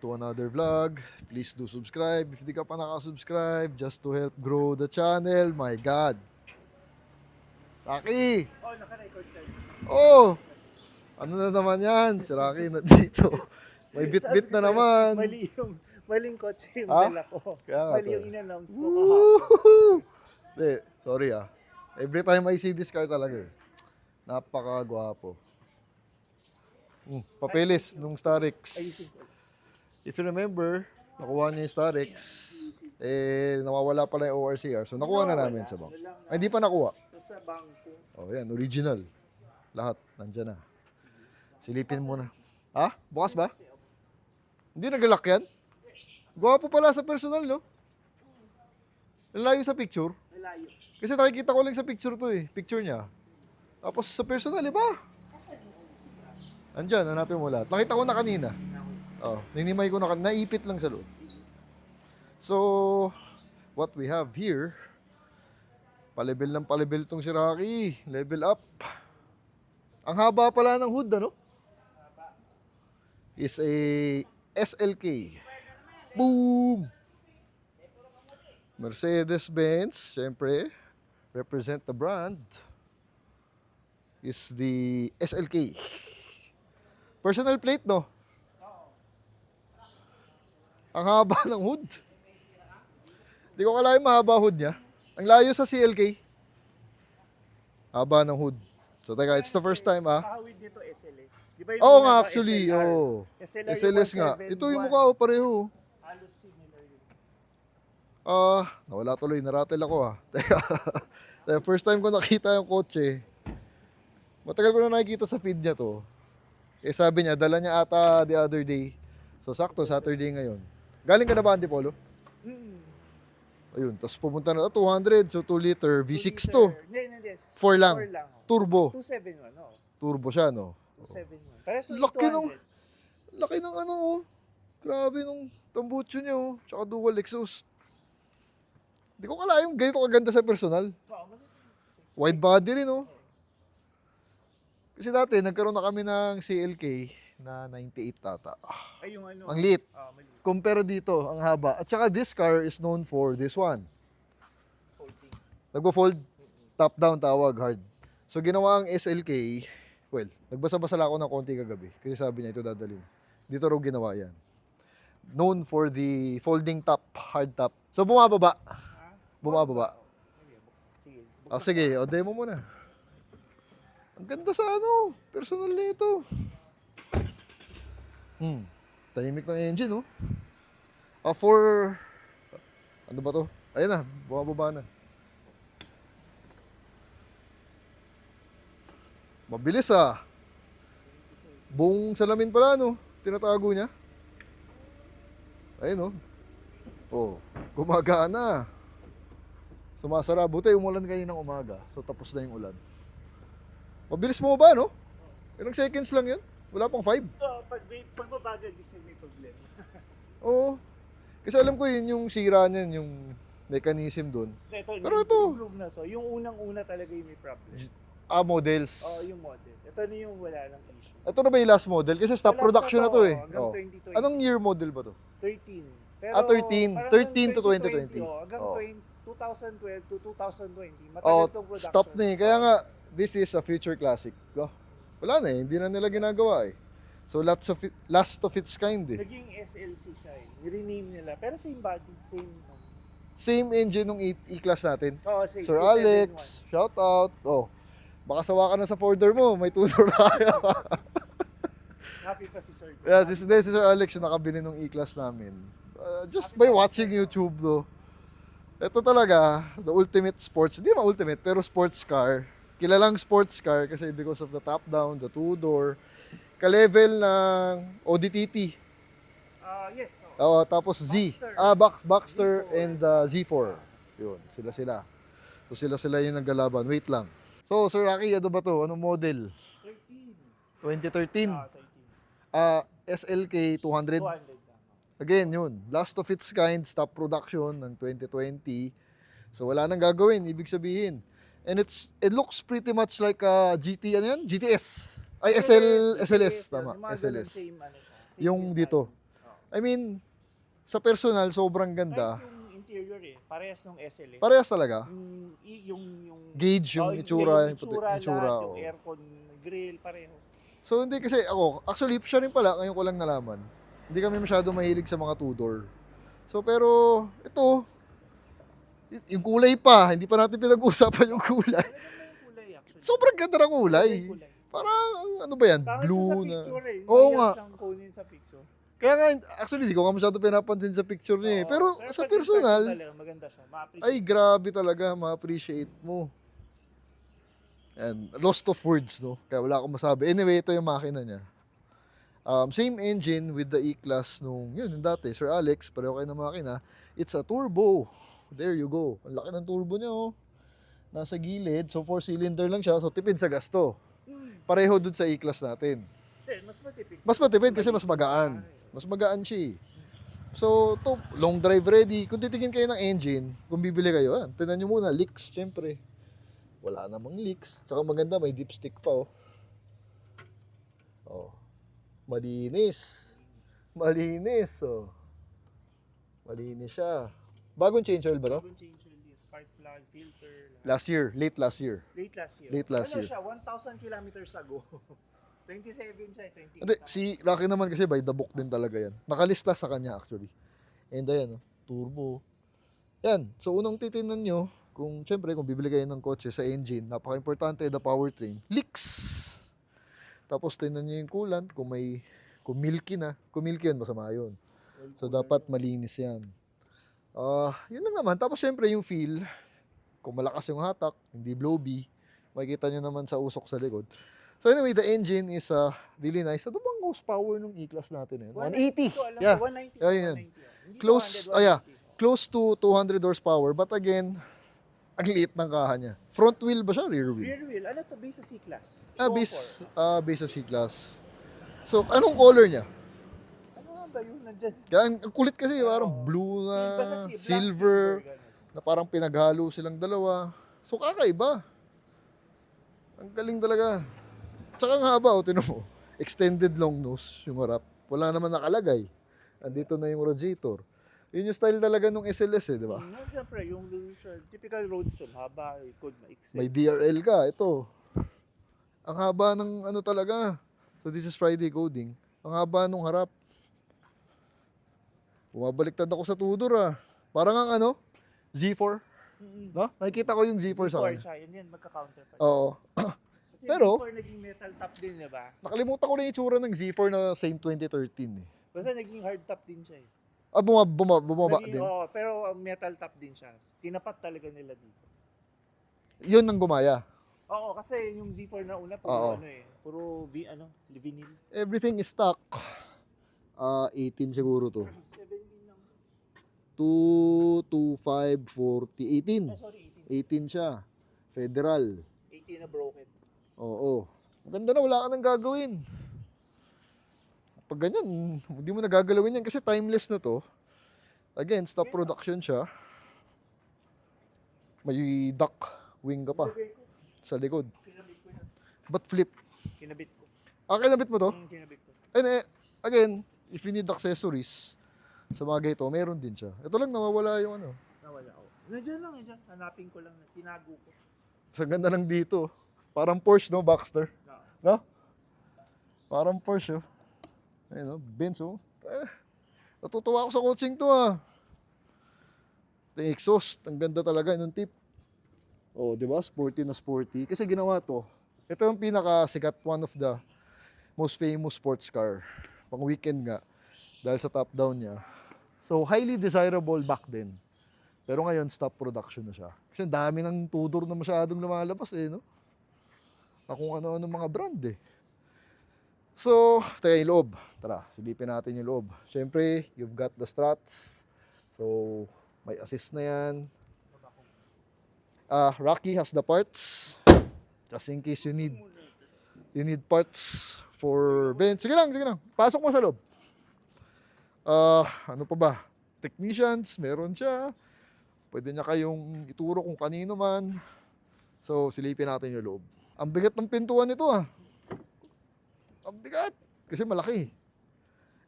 to another vlog. Please do subscribe if di ka pa nakasubscribe, just to help grow the channel. My God. Rocky! Oh, naka-record ka. Oh! Ano na naman yan? Si Rocky na dito. May bit-bit na naman. Maling kotse yung Ha? dala ko. Kaya nga Mali to. yung in-announce mo kahapon. Woohoo! Hindi, sorry ah. Every time I see this car talaga eh. Napaka-gwapo. Papeles nung Starrex. If you remember, nakuha niya yung Starrex. Nawawala pala yung ORCR. So, nakuha na namin sa bank. Ay, hindi pa nakuha. Sa bangko. Oh, yan, original. Lahat, nandyan na. Silipin mo na. Ha? Bukas ba? Hindi nagalak yan? Gwapo pala sa personal, no? Layo sa picture. Malayo. Kasi nakikita ko lang sa picture to eh. Picture niya. Tapos sa personal, iba. Andyan, hanapin mo lahat. Nakita ko na kanina. Oh, ninimay ko na kanina. Naipit lang sa loob. So, what we have here, palibel ng palibel tong si Rocky. Level up. Ang haba pala ng hood, ano? Is a SLK. Boom! Mercedes-Benz, syempre, represent the brand, is the SLK. Personal plate, no? Ang haba ng hood. Hindi ko kalahin mahaba hood niya. Ang layo sa CLK. Haba ng hood. So, teka, it's the first time, ah. Kahawid nito SLS. Di ba yung Oo una nga, ba, actually, SLR? oo. SLR SLS nga. Ito yung mukha, oh, pareho. Halos similar yun. Nawala tuloy. Naratel ako, ah. Teka, first time ko nakita yung kotse. Matagal ko na nakikita sa feed niya to. Eh, sabi niya, dala niya ata the other day. So, sakto, Saturday ngayon. Galing ka na ba, Antipolo? Ayun, tapos pumunta na, 200, so 2 liter, V6 to. Hindi. 4 lang. 4 lang. Turbo. 271, no? Turbo siya, no? 271. Parehas yung Laki 200. nung, laki ng ano, oh. Grabe nung tambucho niya, oh. Tsaka dual exhaust. Hindi ko kala yung ganito kaganda sa personal. Oo, Wide body rin, oh. Kasi dati, nagkaroon na kami ng CLK na 98 tata. ay yung ano. Ang liit. Mali. Compare dito, ang haba. At saka this car is known for this one. Folding. Nagpo-fold, top down tawag, hard. So ginawa ang SLK, well, nagbasa-basa lang ako ng konti kagabi. Kasi sabi niya ito dadalhin. Dito raw ginawa yan. Known for the folding top, hard top. So bumababa. Bumababa. Sige. Sige, demo mo na. Ang ganda sa ano, personal nito. Tahimik ng engine, oh. Ano ba to? Ayun na, bumababa na. Mabilis, ah. Buong salamin pala, no? Tinatago niya. Ayun, oh. Oh, gumagana. Sumasara. Buti umulan kaninang umaga. So, tapos na yung ulan. Mabilis mo ba, no? Ilang seconds lang yun? Wala pang 5. Pag mabagal, di may problema. Oo. Kasi alam ko yun yung sira niyan, yung mechanism doon. Pero ito. Yung na to. Yung unang-una talaga yung may problem. Models. Oo, yung model. Ito na yung wala ng issue. Ito na ba yung last model? Kasi stop Last production na to eh. Hanggang Oh. 2020. Anong year model ba to? 13. Pero, 13. parang 13 to 2020. Hanggang Oh. 2012 to 2020. Oh, Matagal tong production. stop na eh. Kaya nga, this is a future classic. Oh, wala na eh. Hindi na nila ginagawa eh. So, last of its kind eh. Naging SLC siya eh. I-rename nila. Pero same body. Same engine nung E-Class natin. Oo, same. Sir 271. Alex, shout out. Oh, baka sawa ka na sa folder mo. May tutor na kayo. Happy pa si Sir. Yeah, si Sir Alex yung nakabili ng E-Class namin. Just by watching YouTube though. Ito talaga, the ultimate sports, hindi naman ultimate, pero sports car. Kilalang sports car kasi because of the top down, the two-door, ka-level ng ODTT. Yes. Tapos Z. Boxster. Boxster and Z4. Yun, sila. So sila yung naglalaban. Wait lang. So, Sir Rocky, ano ba to? Anong model? 2013. 13. SLK 200. 200 lang. Again, yun. Last of its kind, stop production ng 2020. So, wala nang gagawin. Ibig sabihin. And it looks pretty much like a GT, ano yan? GTS. Ay, SLS. Tama, Yung mga SLS. ganun, same ano siya. Same Yung design. dito. I mean, sa personal, sobrang ganda. Kahit yung interior parehas ng SL Parehas talaga. Yung Gauge yung itsura, yung itsura. yung Oo. aircon, grill, pareho. So hindi kasi ako, actually siya rin pala, ngayon ko lang nalaman. Hindi kami masyado mahilig sa mga two-door. So pero ito, yung kulay pa, hindi pa natin pinag-uusapan yung kulay. Maganda yung kulay actually. Sobrang ganda ng kulay. Maganda yung kulay. Parang ano ba yan? Bakit Blue sa na. picture Oo Mahirap nga. siyang kunin sa picture. Kaya nga, actually, hindi ko nga masyado pinapansin sa picture niya eh. Oo, Pero sa pag personal, talaga, maganda siya. Ma-appreciate. ay grabe talaga, ma-appreciate mo. And lost of words, no? Kaya wala akong masabi. Anyway, ito yung makina niya. Same engine with the E-Class nung, yun, yung dati, Sir Alex, pareho kayo ng makina. It's a turbo. There you go. Ang laki ng turbo niya, oh. Nasa gilid, so 4-cylinder lang siya, so tipid sa gasto. Pareho dun sa E-Class natin. Mas matipid. Mas matipid kasi mas magaan. Mas magaan siya eh. So, to, long drive ready. Kung titingin kayo ng engine, kung bibili kayo, tingnan nyo muna, leaks, syempre. Wala namang leaks. Tsaka maganda, may dipstick pa, oh. Oh. Malinis. Malinis, oh. Malinis siya. Bagong change oil ba to? Bagong change oil, spark plug, filter. Last year, late last year. Late last year. Late last ano year. siya, 1,000 kilometers ago. 27 siya, 28. Hindi, si Rocky naman kasi by the book din talaga yan. Nakalista sa kanya actually. And ayan, oh, turbo. Yan, so unang titingnan nyo, kung syempre kung bibili kayo ng kotse sa engine, napaka-importante the powertrain. Leaks! Tapos tingnan nyo yung coolant, kung milky na. Kung milky yun, masama yun. So dapat malinis yan. Yun lang naman. Tapos syempre yung feel, kung malakas yung hatak, hindi blowy, makikita nyo naman sa usok sa likod. So anyway, the engine is really nice. Ano bang horsepower ng E-Class natin eh? 180. Yeah. 190. Yeah, yun. 190. Hindi Close, 200, 190. Close to 200 horsepower. But again, ang liit ng kaha niya. Front wheel ba siya? Rear wheel? Rear wheel, ano to, base sa C-Class? Base sa C-Class. So, anong color niya? Ano nga ba yun nandyan? Kaya ang kulit kasi, parang blue na, Black silver, ganun. na parang pinaghalo silang dalawa. So, kakaiba. Ang galing talaga. Tsaka ang haba, tinan mo. Extended long nose yung harap. Wala naman nakalagay. Andito na yung radiator. Yun yung style talaga nung SLS eh, di ba? Siyempre, yung typical roadster, haba, ikod, maiksi. May DRL ka, ito. Ang haba ng ano talaga. So this is Friday coding. Ang haba nung harap. Bumabaliktad ako sa tudor ah. Parang ang ano, Z4. No? Nakikita ko yung Z4 sa Z4 akin. siya, yun mag-counter pa. Oo. Kasi Pero- yung Z4 naging metal top din, di ba? Nakalimutan ko na yung itsura ng Z4 na same 2013 eh. Basta naging hard top din siya eh. Bumaba Naging- din. oo, pero metal top din siya. Tinapat talaga nila dito. Yun ang gumaya. Oo, kasi yung Z4 na una, Oo. puro vinyl. Everything is stock. 18 siguro to. 17 lang. 2, 2, 5, 40, 18. Sorry, 18 18. siya. Federal. 18 na broken. Oo. Maganda na, wala ka nang gagawin. Pag ganyan, hindi mo nagagalawin yan kasi timeless na to. Again, stop production siya. May duck wing ka pa Kinabit ko. sa likod. Kinabit ko yan. But flip. Kinabit ko. Kinabit mo to? Kinabit ko. And again, if you need accessories sa mga ito, meron din siya. Ito lang nawawala yung ano. Nawala ako. Nandiyan lang, nandiyan. Hanapin ko lang. Tinago ko. Sa ganda lang dito. Parang Porsche, no, Baxter? No? Parang Porsche, oh. Ayun, no? Benz, oh. Natutuwa ako sa coaching to, ah. Yung exhaust, ang ganda talaga, yung tip. Oh, di ba? Sporty na sporty. Kasi ginawa to. Ito yung pinakasikat, one of the most famous sports car. Pang weekend nga. Dahil sa top down niya. So, highly desirable back then. Pero ngayon, stop production na siya. Kasi ang dami ng Tudor na masyadong lumalabas eh, no? Kung ano-ano mga brand eh. So, tayo yung loob. Tara, silipin natin yung loob. Siyempre, you've got the struts. So, may assist na yan. Rocky has the parts. Just in case you need parts for bench. Sige lang. Pasok mo sa loob. Ano pa ba? Technicians, meron siya. Pwede niya kayong ituro kung kanino man. So, silipin natin yung loob. Ang bigat ng pintuan nito ah. Ang bigat. Kasi malaki.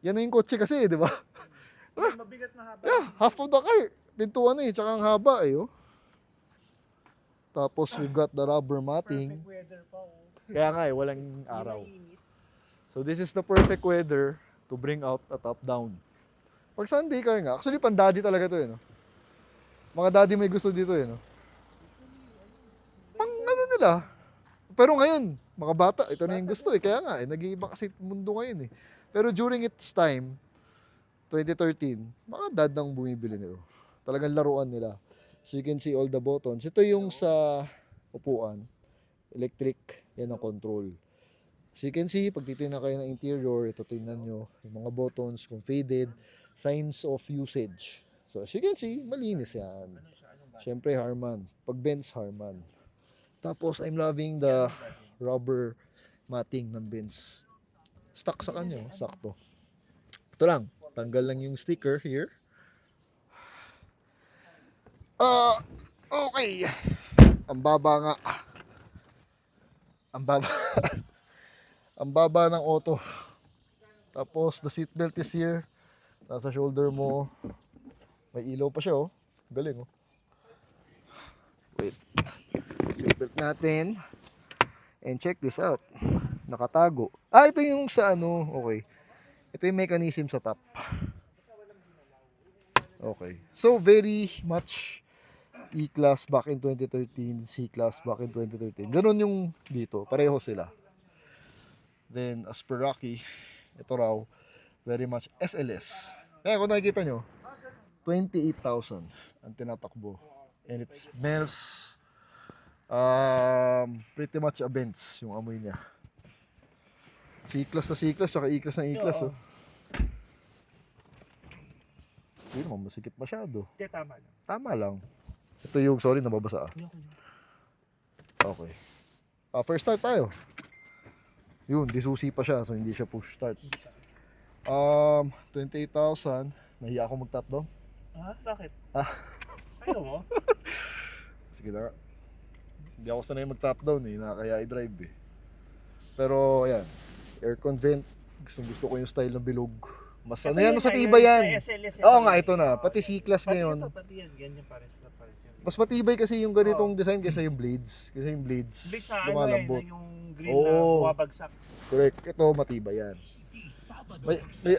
Yan na yung kotse kasi, di ba? Mabigat na haba. Yeah, half of the car. Pintuan eh, tsaka ang haba eh. Oh. Tapos we've got the rubber matting. Perfect weather pa. Oh. Kaya nga eh, walang araw. Mainit. So this is the perfect weather to bring out a top-down. Pag Sunday car nga, actually pan-daddy talaga to eh. No? Mga daddy may gusto dito eh. No? Pang ano nila. Pero ngayon, mga bata, ito na yung gusto eh. Kaya nga eh, nag-iiba kasi mundo ngayon eh. Pero during its time, 2013, mga dad ang bumibili nito. Talagang laruan nila. So you can see all the buttons. Ito yung sa upuan. Electric, yan ang control. So you can see, pag titignan kayo ng interior, ito tingnan nyo, yung mga buttons, kung faded, signs of usage. So as you can see, malinis yan. Siyempre Harman. Pag Benz, Harman. Tapos I'm loving the rubber matting ng Benz. Stuck sa kanya, oh. Sakto. Ito lang, tanggal lang yung sticker here. Okay. Ang baba nga. Ang baba. Ang baba ng auto. Tapos the seatbelt is here. Nasa shoulder mo. May ilaw pa siya, oh. Galing, oh. Wait. Seatbelt natin. And check this out. Nakatago. Ito yung sa ano. Okay. Ito yung mechanism sa top. Okay. So, very much E-Class back in 2013, C-Class back in 2013. Ganun yung dito. Pareho sila. Then, as per Rocky, ito raw, very much SLS. Kaya kung nakikita nyo, 28,000 ang tinatakbo. And it smells pretty much a Benz yung amoy niya. C-Class na C-Class, saka E-Class na E-Class. Oh. Hindi naman masikip masyado. Hindi, tama lang. Tama lang. Ito yung, sorry, nababasa. Okay. First start tayo. Yun, disusi pa siya, so hindi siya push start. 28,000. Nahiya ako mag-top down. Bakit? Ayaw mo? Sige na. Hindi ako sanay mag-top down eh, nakakaya i-drive eh. Pero, ayan. Aircon vent. Gusto ko yung style ng bilog. Mas ano yan, sa tiba yan. Oo nga, ito na. Pati C-Class ngayon. Pati yan, ganyan pares na pares yun. Mas matibay kasi yung ganitong design kaysa yung blades. Kasi yung blades, Big sa ano lumalambot. yung green na bumabagsak. Correct. Ito, matibay yan.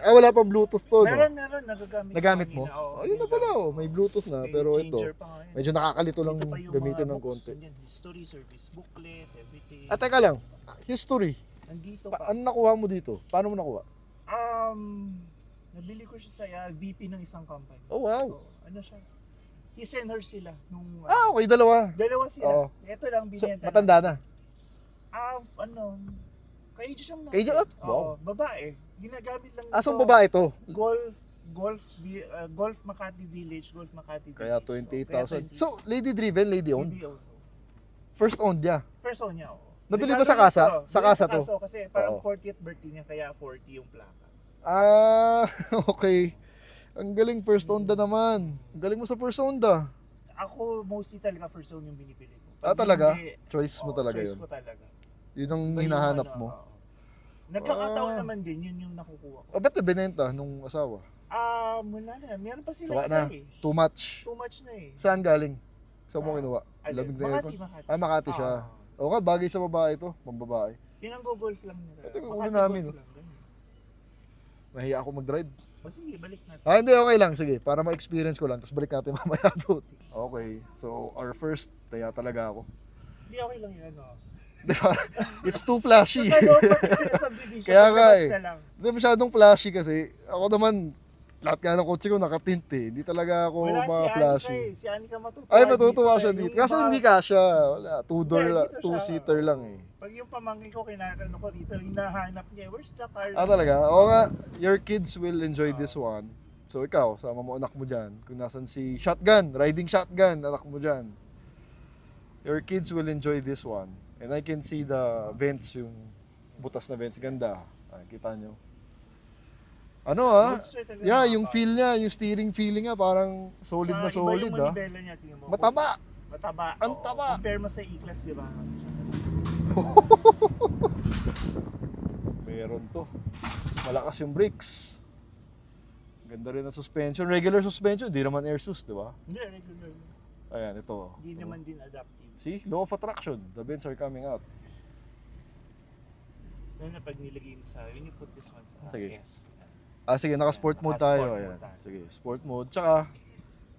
Wala pang Bluetooth to, no? Meron, Nagamit mo? Oo, Ayun na pala, oh. May Bluetooth na. Pero ito, medyo nakakalito lang Ito pa yung gamitin mga ng books, konti. ganyan, history, service booklet, everything. Teka lang. History. Nandito pa. Ano nakuha mo dito? Paano mo nakuha? Nabili ko siya sa VP ng isang company. Oh, wow. So, ano siya? He sent her sila nung Okay, dalawa. dalawa sila. Oo. Ito lang So, binenta. matanda na. Kay siyang Kay Age? Wow. babae. Ginagamit lang Asong babae to? Golf Makati Village, Golf Makati Village. Kaya 28,000. 20. So, lady driven, lady owned? Hindi owned. First owned niya. First own niya, oo. Nabili ba sa kasa? Sa kasa to? Kasi parang Oo. 40th birthday niya, kaya 40 yung plaka. Okay. Ang galing first Honda naman. Ang galing mo sa first Honda. Ako mostly talaga first own yung binibili ko. Talaga? Hindi, Choice mo talaga choice yun. ko talaga. Yun ang Iba yung hinahanap ano, mo. oo. Nagkakataon naman din, yun yung nakukuha ko. Ba't na binenta nung asawa? Wala na. Meron pa sila Sawa isa na. eh. Too much. Too much na eh. Saan galing? Saan mo kinuha? Ano, Lamig na aircon? Makati. Makati siya. Oo nga, bagay sa babae to. Pambabae. Pinang-go-golf lang nila. Ito yung Makati ulo namin, golf lang, ganun. Nahiya ako mag-drive. Sige, balik natin. Hindi, okay lang. Sige, para ma-experience ko lang. Tapos balik natin mamaya doon. Okay, so our first, taya talaga ako. Hindi, okay lang yun. Diba? It's too flashy. Sa loob ng subdivision, Kaya nga paglabas eh. na lang. Hindi masyadong flashy kasi. Ako naman, lahat nga ng kotse ko nakatint eh. Hindi talaga ako Wala mga si flashy. Anika eh. Si Anika matutuwa. Ay, matutuwa siya Yung dito. Kaso mga- hindi kasya. Wala, two-door, Hindi, dito siya. two-seater lang eh. Pag yung pamangkin ko, kinakano ko rito, hinahanap niya, where's the car? Talaga? Oo nga, your kids will enjoy this one. So ikaw, sama mo anak mo dyan. Kung nasan si shotgun, riding shotgun, anak mo dyan. Your kids will enjoy this one. And I can see the vents, yung butas na vents. Ganda. Kita nyo. Ano Roadster talaga Yeah, mga yung car. feel niya, yung steering feeling niya, parang solid na Tsaka solid iba yung manibela niya, tingnan mo. Mataba! Mataba. Ang oo. taba. Compare mo sa E-Class, di ba? Meron to. Malakas yung brakes. Ganda rin ang suspension. Regular suspension, di naman air sus, di ba? Hindi, regular. Ayan, ito. Hindi naman din adaptive. See? Law of attraction. The bends are coming out. Lalo na pag nilagay mo sa, when you put this one sa Sige. S. Sige, naka-sport mode tayo. Naka-sport Ayan. mode tayo. Sige, sport mode. Tsaka,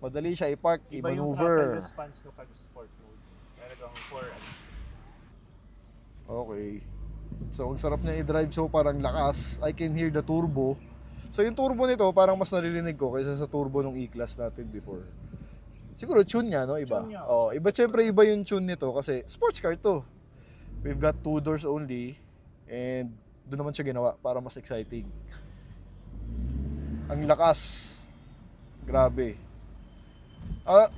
madali siya i-park, Iba yung i-maneuver. throttle response kapag sport mode. Talagang for Okay. So, ang sarap niya i-drive. So, parang lakas. I can hear the turbo. So, yung turbo nito, parang mas naririnig ko kaysa sa turbo ng E-Class natin before. Siguro, tune niya, no? Iba. Tune niya. Iba, syempre, iba yung tune nito kasi sports car to. We've got 2 doors only and doon naman siya ginawa para mas exciting. Ang lakas. Grabe.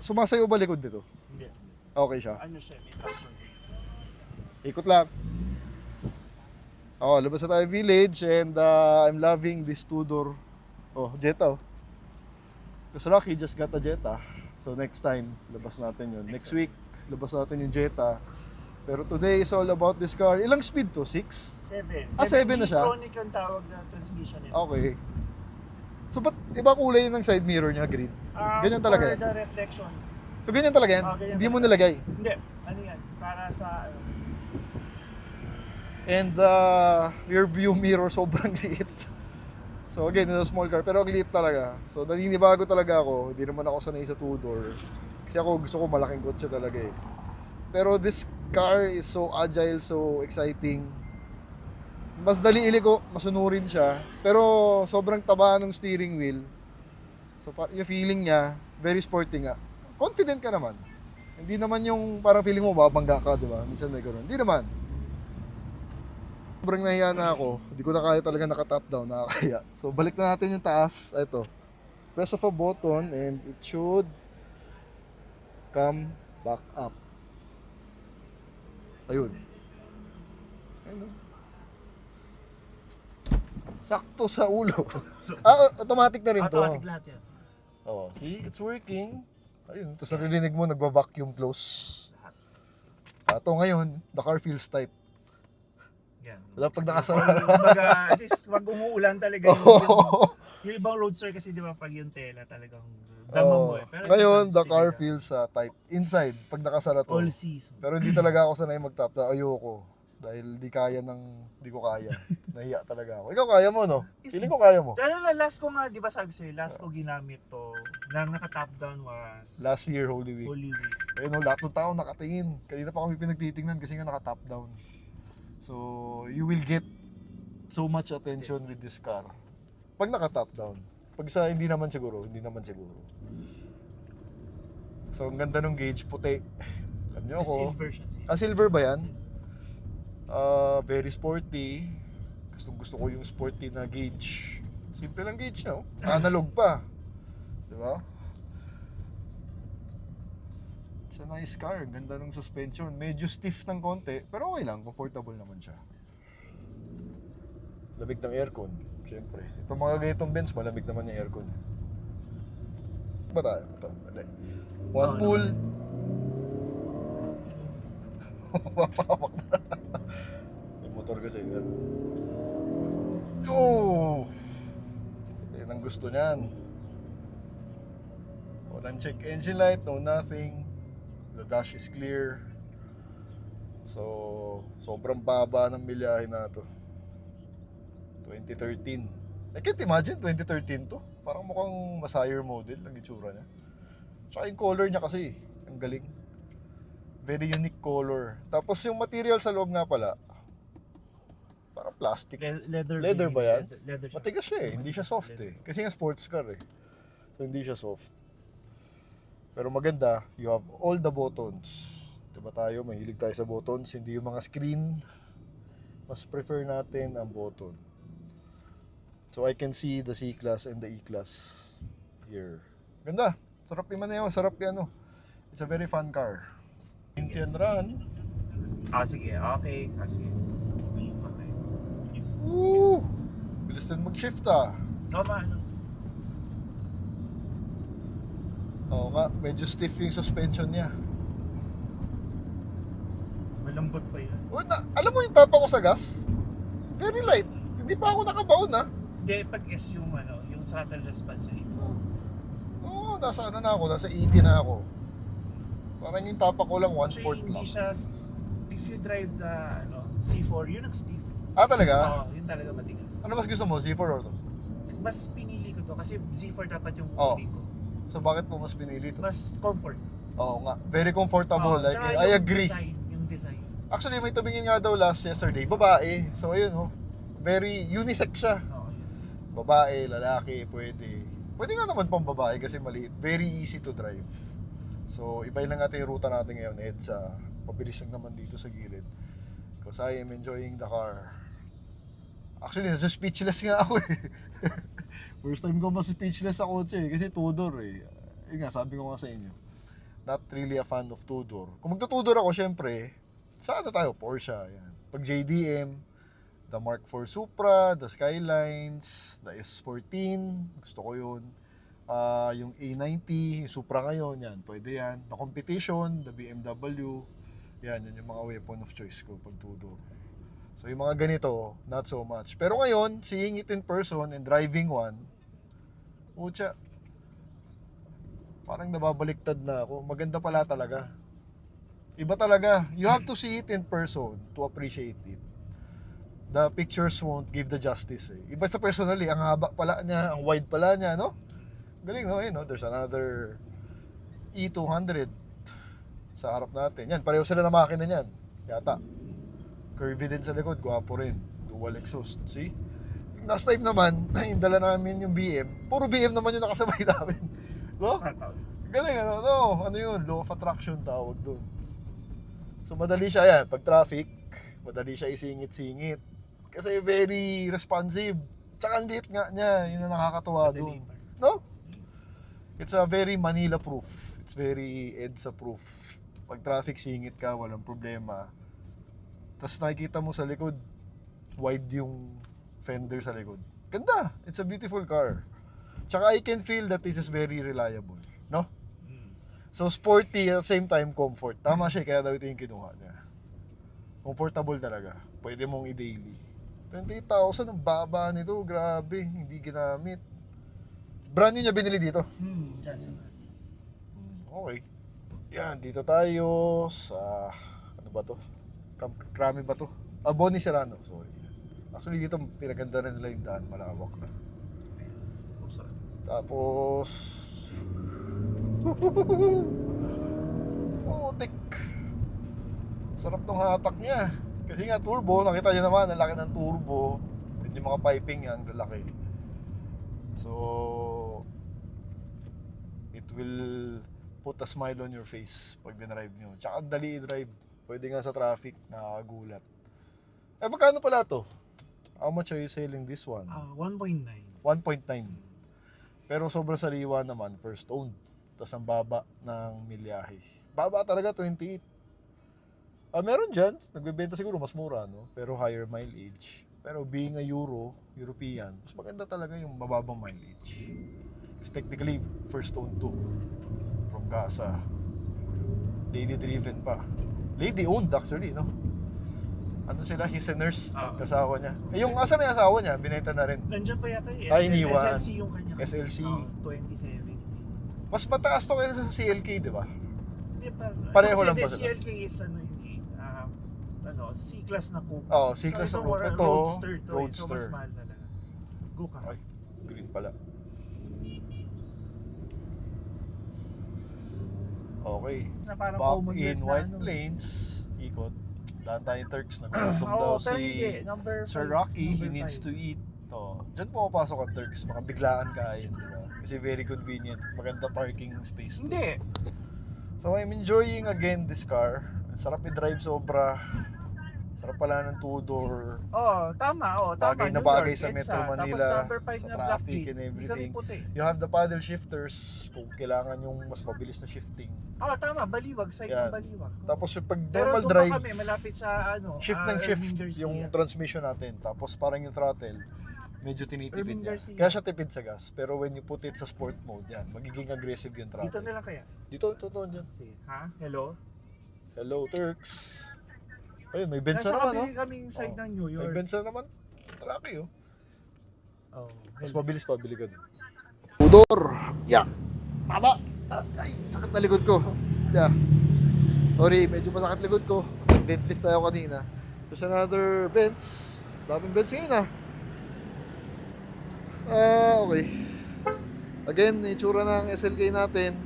Sumasayo ba likod nito? Hindi. Okay siya. Ano siya, may traction. Ikot lang. Labas na tayo village and I'm loving this 2-door. Jetta. Kasi Rocky just got a Jetta. So next time, labas natin yun. Next week, labas natin yung Jetta. Pero today is all about this car. Ilang speed to? 6? 7. 7 na siya? G-Tronic yung tawag na transmission nito. Okay. So ba't iba kulay ng side mirror niya, green? Ganyan talaga For yan? the reflection. So ganyan talaga yan? Ganyan Hindi mo talaga. nilagay? Hindi. Ano yan? Para sa... And rear view mirror sobrang liit. So again, it's a small car pero ang liit talaga. So naninibago talaga ako. Hindi naman ako sanay sa 2-door. Kasi ako gusto ko malaking kotse talaga eh. Pero this car is so agile, so exciting. Mas dali iliko, masunurin siya. Pero sobrang taba ng steering wheel. So yung feeling niya, very sporty nga. Confident ka naman. Hindi naman yung parang feeling mo mabangga ka, di ba? Minsan may gano'n. Hindi naman. Sobrang nahiya na ako. Hindi ko na kaya talaga naka-top down, nakakaya. So balik na natin yung taas. Ito. Press of a button and it should come back up. Ayun. Ayun. Sakto sa ulo. Automatic na rin to. Automatic lahat yan. See? It's working. Ayun. Tapos naririnig mo, nagwa-vacuum close. Lahat. Ito ngayon, the car feels tight. Yan. Wala pag nakasara. Kumbaga, at least pag umuulan talaga yung ibang roadster kasi di ba pag yung tela talagang damang mo eh. Pero Ngayon, dito, the sige car lang. feels tight. Inside, pag nakasara to. All season. Pero hindi talaga ako sanay mag-top down. Ayoko. Dahil di ko kaya. Nahiya talaga ako. Ikaw kaya mo, no? Feeling ko kaya mo. Lalo na last ko nga, di ba sabi sa'yo, last ko ginamit to, nang naka-top down was Last year, Holy Week. Holy Week. Ayun, no, lahat ng tao nakatingin. Kanina pa kami pinagtitingnan kasi nga naka-top down. So, you will get so much attention with this car. Pag naka-top down. Pag sa hindi naman siguro. So, ang ganda ng gauge, puti. Alam niyo ako. Silver siya. Silver ba yan? Very sporty. Gusto ko yung sporty na gauge. Simple lang gauge, no? Analog pa. Di ba? It's a nice car. Ang ganda ng suspension. Medyo stiff ng konti, pero okay lang. Comfortable naman siya. Lamig ng aircon. Siyempre. Itong mga ganitong Benz, malamig naman yung aircon. Ba tayo? Ito. One pull. Mapawak na. Yung motor kasi. Oh! Yan ang gusto niyan. Walang check engine light, no nothing. The dash is clear. So, sobrang baba ng milyahe na to. 2013. I can't imagine 2013 to. Parang mukhang Masire model ang itsura niya. Tsaka yung color niya kasi, ang galing. Very unique color. Tapos yung material sa loob nga pala, parang plastic. Leather ba yan? Leather siya. Matigas siya eh, hindi siya soft eh. Kasi nga sports car eh. So hindi siya soft. Pero maganda, you have all the buttons. Diba tayo, mahilig tayo sa buttons, hindi yung mga screen. Mas prefer natin ang button. So I can see the C-Class and the E-Class here. Ganda. Sarap yung Maneo, sarap yan oh. It's a very fun car. Indian run. Sige. Okay. Sige. Okay. Woo! Bilis din mag-shift ah. Tama, ano? Oo nga, medyo stiff yung suspension niya. Malambot pa yan. Alam mo yung tapa ko sa gas? Very light. Hindi pa ako nakabaon ah. Hindi, pag S yung ano, yung throttle response rate? Oo, nasa ano na ako, nasa 80 na ako. Parang yung tapak ko lang, Actually, 1/4 hindi lang. siya, if you drive the C4, yun ang stiff. Ah, talaga? Oo, yun talaga matigas. Ano mas gusto mo, Z4 or to? Mas pinili ko to kasi Z4 dapat yung Oo. huli ko. So bakit mo mas pinili to? Mas comfort. Oo nga, very comfortable. Oo, Like, tsaka I yung agree. Yung design. Actually, may tumingin nga daw yesterday, babae. So ayun, oh. Very unisex siya. Oo, yun. Babae, lalaki, pwede. Pwede nga naman pang babae kasi maliit. Very easy to drive. So, ibayin lang natin yung ruta natin ngayon, EDSA. Pabilis lang naman dito sa gilid. Because I am enjoying the car. Actually, nasa speechless nga ako eh. First time ko mas speechless sa kotse eh. Kasi two-door eh. Yun nga, sabi ko nga sa inyo. Not really a fan of two-door. Kung magto-two-door ako, syempre, sa ano tayo? Porsche. Yan. Pag JDM, the Mark IV Supra, the Skylines, the S14, gusto ko yun. Yung A90, yung Supra ngayon, yan, pwede yan. The Competition, the BMW, yan yung mga weapon of choice ko pag two-door. So yung mga ganito, not so much. Pero ngayon, seeing it in person and driving one, pucha, parang nababaliktad na ako. Maganda pala talaga. Iba talaga. You have to see it in person to appreciate it. The pictures won't give the justice eh. Iba sa personally, ang haba pala niya, ang wide pala niya, no? Galing, no? Eh, no? There's another E200 sa harap natin. Yan, pareho sila na makina niyan. Yata. Curvy din sa likod, gwapo rin. Dual exhaust, see? Yung last time naman, yung dala namin yung BM, puro BM naman yung nakasabay namin. No? Galing, ano? No, ano yun? Law of attraction tawag doon. So, madali siya yan. Pag traffic, madali siya isingit-singit. Kasi very responsive. Tsaka ang liit nga niya, yun ang nakakatuwa doon. No? It's a very Manila proof. It's very EDSA proof. Pag traffic singit ka, walang problema. Tapos nakikita mo sa likod, wide yung fender sa likod. Ganda! It's a beautiful car. Tsaka I can feel that this is very reliable. No? So sporty at the same time comfort. Tama siya, kaya daw ito yung kinuha niya. Comfortable talaga. Pwede mong i-daily. 20,000 ang baba nito, grabe, hindi ginamit. Brand new niya binili dito. Johnson Hands. Okay. Yan, dito tayo sa, ano ba to? Krami ba to? Bonnie Serrano, sorry. Actually dito, pinaganda na nila yung daan, malawak na. Oops, sorry. Tapos, putik. Sarap tong hatak niya. Kasi nga turbo, nakita niyo naman, ang laki ng turbo. At yung mga piping niya, ang lalaki. So, it will put a smile on your face pag dinrive nyo. Tsaka ang dali i-drive. Pwede nga sa traffic, nakakagulat. Eh, magkano pala to? How much are you selling this one? 1.9. 1.9. Pero sobrang sariwa naman, first owned. Tapos ang baba ng milyahe. Baba talaga, 28. Meron dyan, nagbebenta siguro mas mura, no? Pero higher mileage. Pero being a European, mas maganda talaga yung mababang mileage. Kasi technically, first owned to. From Gaza. Lady driven pa. Lady owned actually, no? Ano sila? He's a nurse. Kasawa niya. Eh, yung asan na yung asawa niya? Binenta na rin. Nandiyan pa yata yung Ay, iniwan. SLC yung kanya. SLC. 2070. Mas mataas to kaysa sa CLK, di ba? Hindi pa. Pareho lang ba sila? CLK is C-class na coupe. Oo, C-class na coupe. Ito, roadster to. So, roadster. mas mahal talaga. Go ka. Ay, green pala. Okay. Na parang Back common in red na White ano. Plains, ikot. Daan tayong Turks, nagutom daw Oo, pero si hindi. Number Sir five. Rocky, he Number needs five. to eat. Diyan pumapasok ang Turks, makabiglaan kain, di ba? Kasi very convenient, maganda parking space. doon. Hindi. So I'm enjoying again this car. Ang sarap i-drive sobra. Sarap pala ng two-door. Tama. Bagay na New bagay York, sa EDSA. Metro Manila, Tapos number 5 sa na traffic black key. and everything. Hindi kami puti. You have the paddle shifters kung kailangan yung mas mabilis na shifting. Tama. Baliwag. Side Yan. ng baliwag. Tapos yung pag Pero normal doon pa drive, kami, malapit sa shift ng shift Irving Garcia. yung transmission natin. Tapos parang yung throttle, medyo tinitipid Irving niya. Garcia. Kaya siya tipid sa gas. Pero when you put it sa sport mode, yan, magiging aggressive yung Dito throttle. na lang kaya. Dito, dyan. Ha? Hello? Hello, Turks. Ayun, may Benza Nasa naman, no? kabili kaming side ng New May York. Benza naman. Malaki, oh. Oh, Mas hello. mabilis pa, bili ka din. Pudor. Yeah. Tama. Ay, sakit na likod ko. Yeah. Sorry, medyo masakit likod ko. Nag-deadlift tayo kanina. There's another bench. Daming bench ngayon okay. Again, itsura ng SLK natin.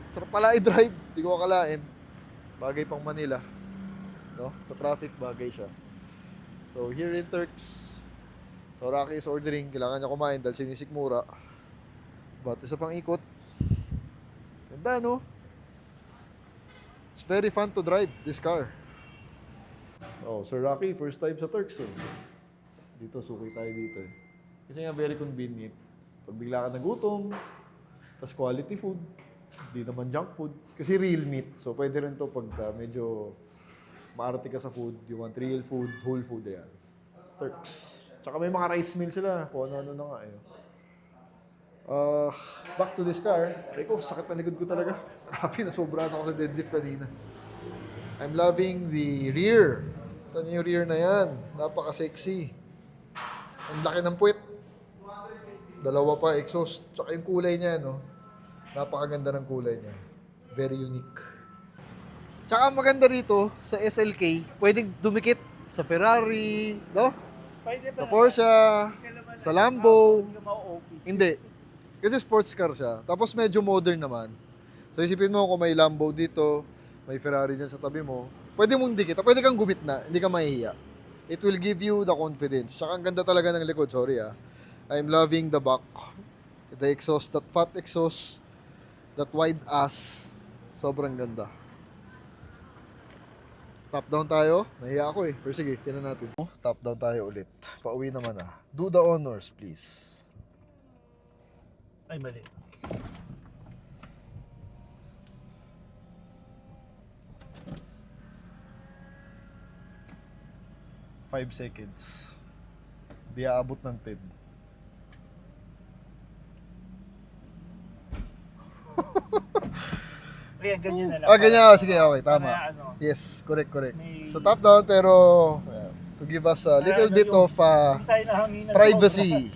Sarap pala i-drive. Hindi ko akalain. Bagay pang Manila. No? Sa traffic, bagay siya. So, here in Turks, so Rocky is ordering. Kailangan niya kumain dahil sinisikmura. But isa pang ikot. Ganda, no? It's very fun to drive this car. Oh, Sir Rocky, first time sa Turks. Dito, suki tayo dito. Kasi nga very convenient. Pag bigla ka nagutom, tas quality food, hindi naman junk food. Kasi real meat. So, pwede rin to pag medyo maarte ka sa food. You want real food, whole food, yan. Turks. Tsaka may mga rice meal sila. Kung ano-ano na nga, back to this car. Aray ko, sakit na likod ko talaga. Grabe, nasobrahan ako sa deadlift kanina. I'm loving the rear. Ito yung rear na yan. Napaka-sexy. Ang laki ng puwet. Dalawa pa exhaust. Tsaka yung kulay niya, no? Napakaganda ng kulay niya. Very unique. Tsaka ang maganda rito sa SLK, pwedeng dumikit sa Ferrari, no? Pwede ba? Sa Porsche, sa Lambo. Hindi ka mau-OP. Hindi. Kasi sports car siya. Tapos medyo modern naman. So isipin mo kung may Lambo dito, may Ferrari dyan sa tabi mo, pwede mong dikit. Pwede kang gumitna, hindi ka mahihiya. It will give you the confidence. Tsaka ang ganda talaga ng likod. Sorry I'm loving the back. The exhaust, that fat exhaust, that wide ass. Sobrang ganda. Top down tayo. Nahiya ako Pero sige, tinan natin. Top down tayo ulit. Pauwi naman Do the honors, please. Ay, mali. Five seconds. Di aabot ng 10. Ayan, ganyan na lang. Ganyan. Sige, okay. Tama. Para ano, Yes, correct. May- So top down pero to give us a little bit of hindi tayo nahanginan privacy.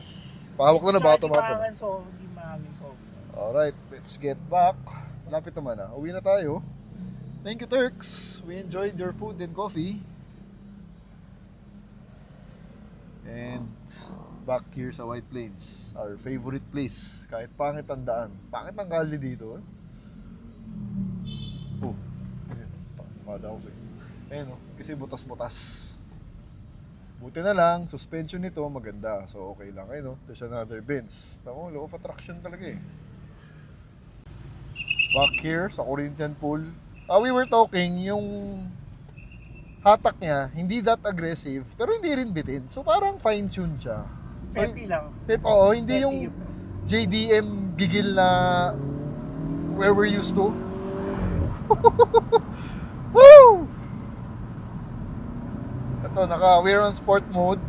Pahawak na Tsaka bottom hindi up. mahangin, so hindi mahangin sobra. Alright, let's get back. Malapit naman Uwi na tayo. Thank you, Turks. We enjoyed your food and coffee. And back here sa White Plains, our favorite place. Kahit pangit ang daan. Pangit ang kali dito. Oh, Mada ako Ayun kasi butas-butas. Buti na lang, suspension nito maganda. So okay lang. There's another bench. Tama, low of attraction talaga Back here sa Corinthian Pool. We were talking, yung hatak niya, hindi that aggressive, pero hindi rin bitin. So parang fine-tune siya. So, Peppy lang. hindi yung JDM gigil na where we're used to. Woo! Ito, we're on sport mode.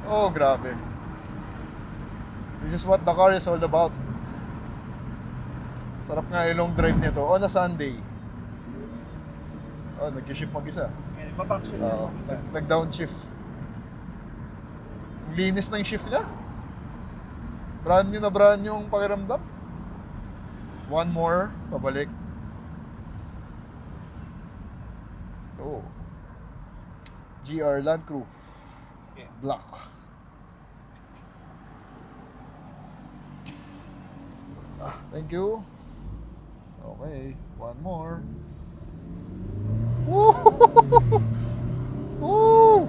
Oh, grabe. This is what the car is all about. Sarap nga yung long drive nito on a Sunday. Nag-shift mag-isa. Babaksyon Oo, nag-downshift. Ang linis ng shift niya. Brand new yung pakiramdam. One more, pabalik. Oh. GR Land Crew. Black. Thank you. Okay, one more. Woo! Woo!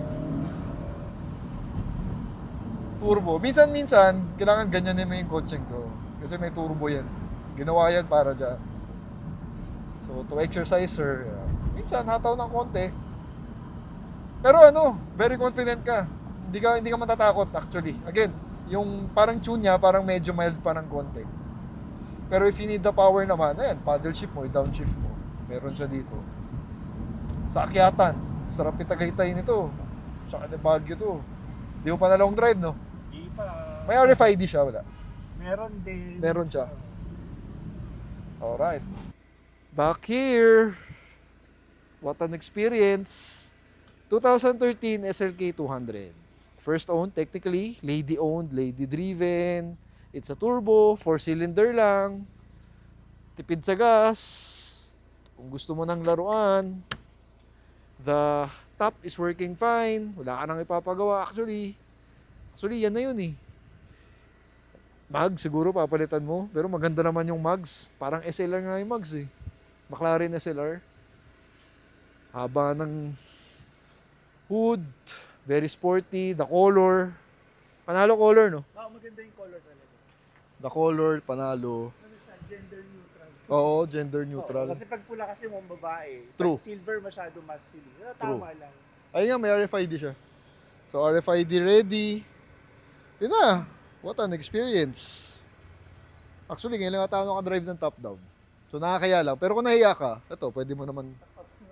Turbo. Minsan, kailangan ganyan mo yung kotseng to. Kasi may turbo yan. Ginawa yan para dyan. So, to exerciser, minsan hataw ng konti. Pero very confident ka. Hindi ka matatakot actually. Again, yung parang tune niya, parang medyo mild pa ng konti. Pero if you need the power naman, paddle shift mo, downshift mo. Meron siya dito. Sa akyatan, sarap itagaytay nito. Tsaka na Baguio to. Di mo pa na long drive, no? Di pa. May RFID siya, wala? Meron din. Meron siya. Alright. Back here. What an experience. 2013 SLK 200. First owned technically, lady owned, lady driven. It's a turbo, 4-cylinder lang. Tipid sa gas. Kung gusto mo ng laruan. The top is working fine. Wala ka nang ipapagawa actually. Actually, yan na yun eh. Mag siguro papalitan mo. Pero maganda naman yung mags. Parang SLR nga yung mags eh. McLaren SLR. Haba ng hood. Very sporty. The color. Panalo color, no? Maganda yung color talaga. The color, panalo. Ano siya, gender neutral. Oo, gender neutral. Kasi pag pula kasi mong babae, True. pag silver masyado masculine. Tama lang. Ayun nga, may RFID siya. So, RFID ready. Yun na. What an experience. Actually, ngayon lang ata nakadrive ng top down. So, nakakaya lang. Pero kung nahiya ka, ito, pwede mo naman,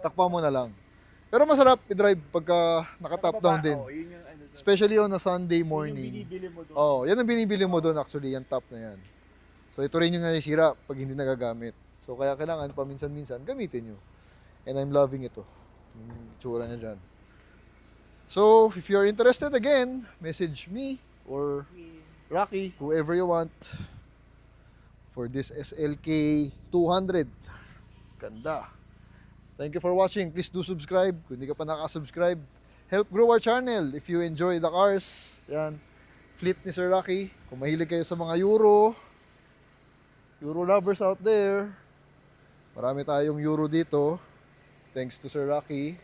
takpa mo na lang. Pero masarap i-drive pagka naka-top down din. Yun yung ano doon. Especially on a Sunday Yun yung morning. binibili mo doon. Oh, yan ang binibili mo doon actually, yung top na yan. So ito rin yung nasisira pag hindi nagagamit. So kaya kailangan paminsan-minsan gamitin nyo. And I'm loving ito. Yung itsura niya dyan. So if you're interested again, message me or Rocky, whoever you want for this SLK 200. Ganda. Thank you for watching. Please do subscribe. Kung hindi ka pa nakasubscribe, help grow our channel. If you enjoy the cars, yan, fleet ni Sir Rocky. Kung mahilig kayo sa mga Euro lovers out there, marami tayong Euro dito. Thanks to Sir Rocky.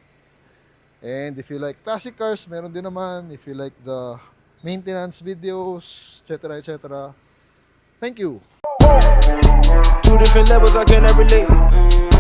And if you like classic cars, meron din naman. If you like the maintenance videos, etc., etc. Thank you. Two different levels, I can never relate.